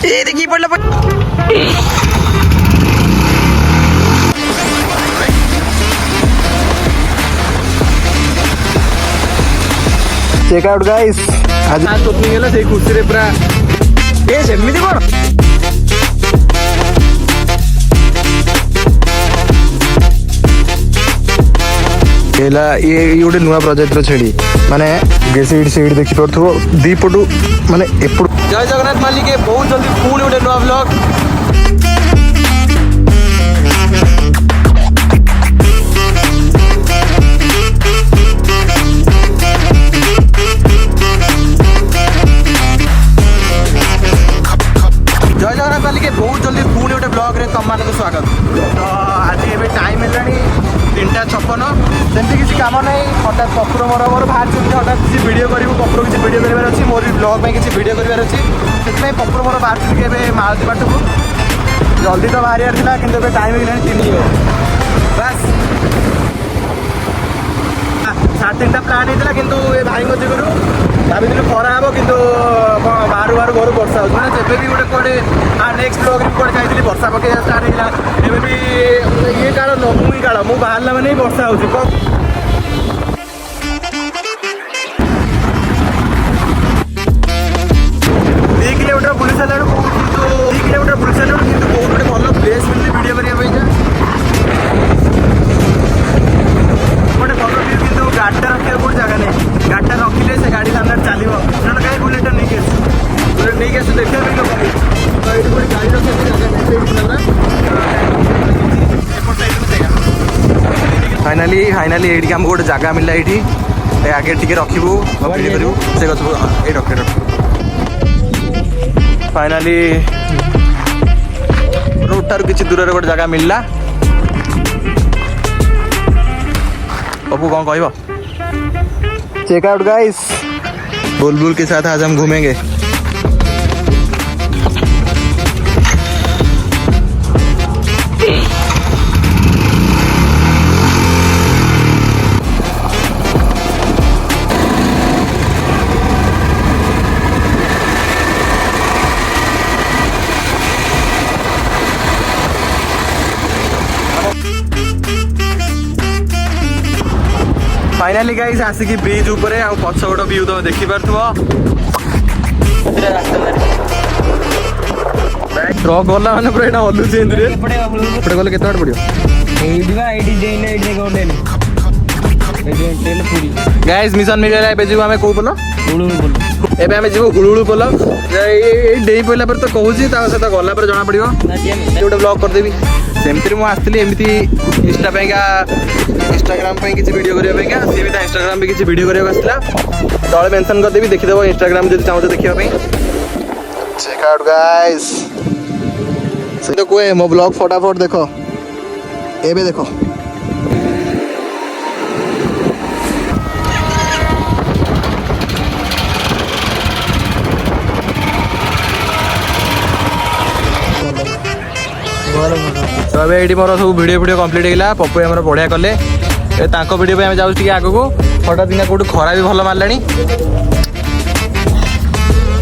ए देखी पडला checkout guys आज टोपी गेला से खुशी रे पूरा ए सेमिति कोन एला ये गोटे नुआ प्रजातिर छेड़ी माने गेसी सीट देखि पड़थो दी पटु माने एपड़ जय जगन्नाथ मालिक बहुत जल्दी पुणी गोटे नुआ ब्लॉग जय जगन्नाथ मालिक बहुत जल्दी पुणी गोटे ब्लॉग रे तुम मानक स्वागत तो आज ये टाइम है 3:56 सेमती किसी काम ना हठात पपुर मोर बाहर हठात किसी वीडियो करूँ पपुर किसी वीडियो करार अच्छी मोर भी ब्लॉग में किसी वीडियो करार अच्छी से पपुर मोर बाहर मालती बाट को जल्दी तो बाहर था कि टाइम है 3 बस 3:30 प्लान होता कि भाई जगह भाभी खरा हे कि बाहर बाहर घर वर्षा हो जब भी गोटे कौटे नेक्स्ट ब्लॉग कौटे जाइए वर्षा पकड़ स्टार्ट होगा एवं भी ये काल नमुई काल मुझे बाहर मैंने वर्षा हो 2 किलोमीटर बुली सारा 2 किलोमीटर बुली सारा कि बहुत गोटे भल प्लेस मिलती वीडियो करने गोटे भल व्यू कि गाड़ीटा रखा कौट जगह नहीं गाड़ीटा रखिले से गाड़ी सामने चलो ना कहीं बुलेट नहीं बुलेट नहीं आस देखा तो ये गोटे गाड़ी रखा फाइनाली ये आमको गोटे जगह मिलला ये आगे टिके रखू वीडियो करूँ से गछ ये रखे फाइनाली रोड टार किसी दूर गोटे जगह मिलला पप्पू कौन कह चेकआउट गाइस बुलबुल के साथ आज हम घूमेंगे फाइनाली गाइस आसिकी ब्रिज ऊपर आ पछ गोटे व्यू तुम देखी पार्थ्व ट्रक गला मैंने पूरा यहाँ हलुचे एपटे गले केते बाट पड़ो गाइस मिशन मीडिया एबे जीव आमे को बोलो एबे आमे जीव गुळुळु बोलो ए डेई पइला पर तो कहूची ता सहित गला पर जना पड़ियो गोटे ब्लॉग कर देबी सेमती मु आसली एमती इंस्टा पेगा इंस्टाग्राम पे किसी वीडियो करने सी भी इंस्टाग्राम पे किसी वीडियो करने आसला तले मेंशन कर देबी देखिदेव इंस्टाग्राम जब चाहो देखा चेकआउट गाइस से तो कोई मो ब्लॉग फटाफट देखो एबे देखो तो ये मोर सब वीडियो कंप्लीट होगा पप्पू आम बढ़िया कले वीडियो पे जाऊँ आग को हठात दिन कौट खरा भी भल मारे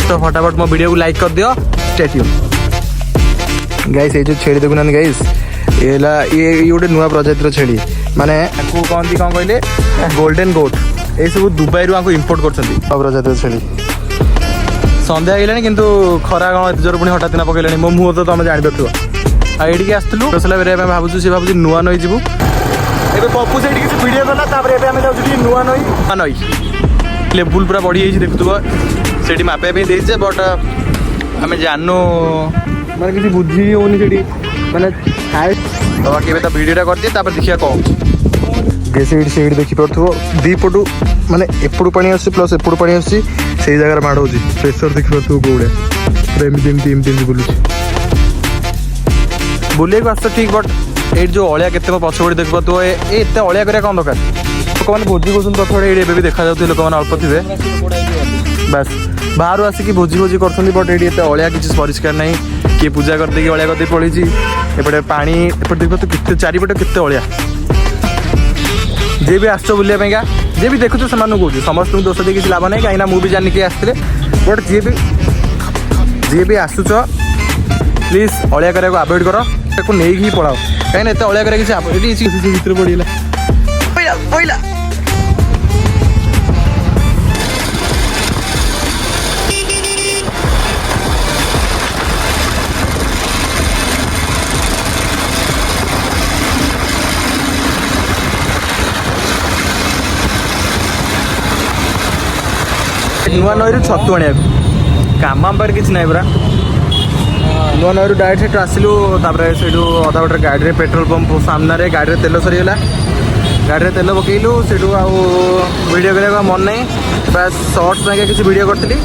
तो फटाफट मो वीडियो को लाइक कर दियो स्टे ट्यून गाइस ये जो छेड़ी देखुना गाइस ये गोटे नुआ प्रजातिर छेड़ी माने कहती कौन कहले गोल्डन गोट ये सब दुबई रू इंपोर्ट कर प्रजातिर छेड़ी सन्ध्या होगा कि खरा कौन एत जोर पुणी हठात दिन पकड़े मो मुँह तो तुम जापर ये आसलु रसला बेरिया भावुँ सी भावुँ नुआ नई जीवु ए पप्पू से किसी वीडियो कला नुआ नई नई लेवुल पूरा बढ़ी जाइए देखुव से मापे देचे बट आम जानू मैंने किसी बुझी होनी से मैंने तो बाकी तो वीडियोटा कर दिए देखिए कौन गेसी सीट देखी पड़थो दी पटु माने एपड़ू पानी आसी प्लस एपड़ू पानी आसी से जगह माड़ होची प्रेशर देखी पड़थो कोड़े एमती बुलुची बुले को आस ठीक बट ये जो अलिया के पछपड़ी देख पाथो ये अलिया करा कौन दरकार लोक मैंने भोजी कर ये देखा जाते लोक मैंने अल्प थे बस बाहर आसिक भोजी भोजी कर बट ये अलिया किसी परिष्कार ना किए पूजा करदे अलिया करदे पड़ी एपटे पानी एपटे देख तो चारिपटे केते अलिया जे भी आस बुलाइका जे भी देखुच से कौन समस्त दोष दे किसी लाभ ना कहीं मुझे जानी किए आसते बट जी भी आसुच ପ୍ଲିଜ୍ ଅଳିଆ କରିବାକୁ ଆଭଏଡ଼ କର, ତାକୁ ନେଇକି ହିଁ ପଳାଅ, କାହିଁକିନା ଏତେ ଅଳିଆ କରିବା କିଛି ଏଠି ଭିତରେ ପଡ଼ିଗଲା ପଇଲା। ନୂଆ ନଈରୁ ଛତୁ ଆଣିବାକୁ କାମ ଆମ ପାଖରେ କିଛି ନାହିଁ ପୁରା। ନୂଆ ନଈରୁ ଡାଇରେକ୍ଟ ସେଠୁ ଆସିଲୁ, ତାପରେ ସେଇଠୁ ଅଧା ବାଟରେ ଗାଡ଼ିରେ ପେଟ୍ରୋଲ ପମ୍ପ ସାମ୍ନାରେ ଗାଡ଼ିରେ ତେଲ ସରିଗଲା, ଗାଡ଼ିରେ ତେଲ ପକେଇଲୁ। ସେଇଠୁ ଆଉ ଭିଡ଼ିଓ କରିବାକୁ ଆଉ ମନ ନାହିଁ, ବାସ୍ ସର୍ଟସ୍ ପାଇଁକା କିଛି ଭିଡ଼ିଓ କରିଥିଲି।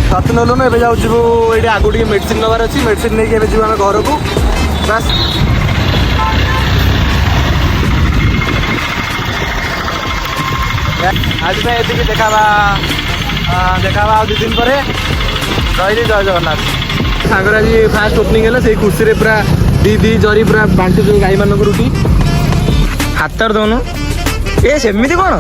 ଛତୁ ନେଲୁନୁ, ଏବେ ଯାଉଛୁ ଏଇଠି ଆଗକୁ ଟିକେ ମେଡ଼ିସିନ ନେବାର ଅଛି, ମେଡ଼ିସିନ ନେଇକି ଏବେ ଯିବୁ ଆମେ ଘରକୁ। ବାସ୍ ଆଜି ପାଇଁ ଏତିକି, ଦେଖାବା ଆଉ 2 ଦିନ ପରେ। ରହିଲି, ଜୟ ଜଗନ୍ନାଥ। ସାଙ୍ଗରେ ଆଜି ଫାଷ୍ଟ ଓପନିଂ ହେଲା, ସେଇ ଖୁସିରେ ପୁରା ଦି ଜରି ପୁରା ବାଣ୍ଟୁଛୁ ଗାଈମାନଙ୍କୁ ରୁଟି। ହାତରେ ଦଉନୁ, ଏ ସେମିତି କ'ଣ?